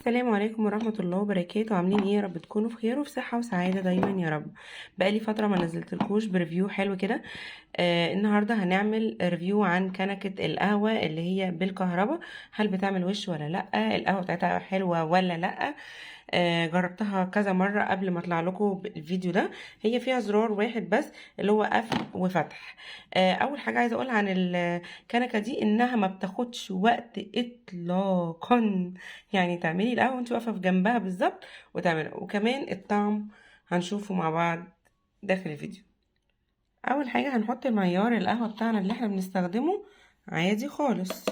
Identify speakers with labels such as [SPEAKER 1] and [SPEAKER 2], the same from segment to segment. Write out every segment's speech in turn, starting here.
[SPEAKER 1] السلام عليكم ورحمة الله وبركاته. عاملين ايه؟ يا رب تكونوا في خير وفي صحة وسعادة دايما يا رب. بقالي فترة ما نزلتلكوش بريفيو حلو كده. النهاردة هنعمل ريفيو عن كنكة القهوة اللي هي بالكهرباء. هل بتعمل وش ولا لأ؟ القهوة بتاعتها حلوة ولا لأ؟ جربتها كذا مرة قبل ما اطلع لكم الفيديو ده. هي فيها زرار واحد بس اللي هو قفل وفتح. اول حاجة عايزة اقولها عن الكنكة دي انها ما بتاخدش وقت اطلاقا. يعني تعملي القهوة وانت واقفة في جنبها بالظبط وتعملها. وكمان الطعم هنشوفه مع بعض داخل الفيديو. اول حاجة هنحط المعيار القهوة بتاعنا اللي احنا بنستخدمه عادي خالص،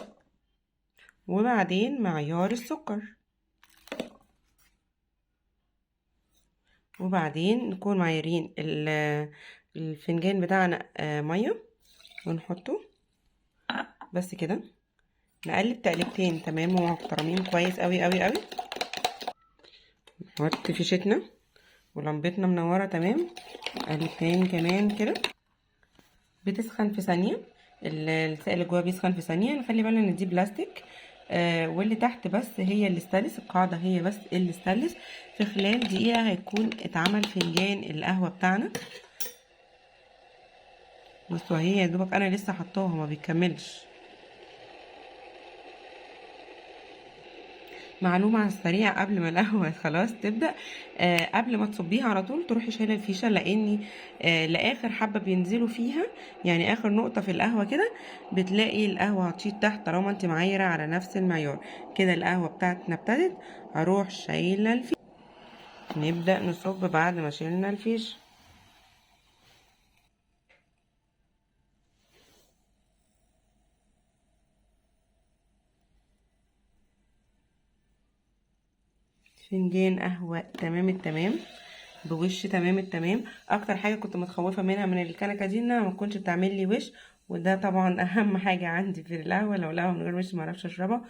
[SPEAKER 1] وبعدين معيار السكر، وبعدين نكون معايرين الفنجان بتاعنا ميه ونحطه بس كده. نقلب تقلبتين تمام ومحترمين كويس قوي قوي قوي. نحط فيشتنا ولمبتنا منوره تمام. نقلب تاني كمان كده. بتسخن في ثانيه، السائل اللي جواها بيسخن في ثانيه. نخلي بالنا ان دي بلاستيك، واللي تحت بس هي الاستانلس. القاعده هي بس الاستانلس. في خلال دقيقه هيكون اتعمل فنجان القهوه بتاعنا. بصوا هي يا دوبك انا لسه حطاها ما بيكملش. معلومه على السريع قبل ما القهوه خلاص تبدا، قبل ما تصبيها على طول تروحي شايله الفيشه، لاني لاخر حبه بينزلوا فيها، يعني اخر نقطه في القهوه كده بتلاقي القهوه هتشيط تحت. طالما انت معايره على نفس المعيار كده القهوه بتاعتنا ابتدت، هروح شايله الفيشه. نبدا نصب بعد ما شيلنا الفيشه. فنجان قهوة تمام التمام، بوش تمام التمام. اكتر حاجة كنت متخوفة منها من الكنكة دي انها ما تكونش بتعمل لي وش، وده طبعا اهم حاجة عندي في القهوة. لو القهوة من غير وش ما اعرفش اشربها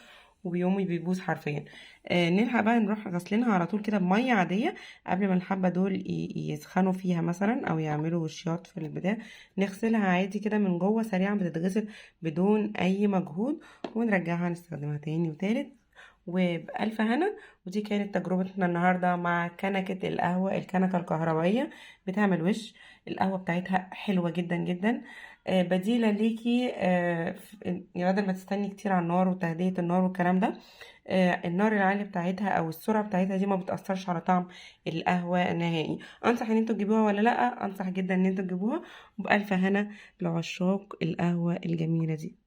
[SPEAKER 1] وبيومي بيبوظ حرفيا. نلحق بقى نروح غسلينها على طول كده بمية عادية قبل ما الحبة دول يسخنوا فيها مثلا او يعملوا وشياط في البداية. نغسلها عادي كده من جوه سريعا، بتتغسل بدون اي مجهود، ونرجعها نستخدمها تاني وتالت وبألف هنا. ودي كانت تجربتنا النهاردة مع كنكة القهوة، الكنكة الكهربائية بتعمل وش. القهوة بتاعتها حلوة جدا جدا، بديلة ليكي بدل ما تستني كتير على النار وتهدية النار والكلام ده. النار العالية بتاعتها او السرعة بتاعتها دي ما بتأثرش على طعم القهوة نهائي. انصح ان انتوا تجيبوها ولا لا؟ انصح جدا ان انتوا تجيبوها. وبألف هنا لعشاق القهوة الجميلة دي.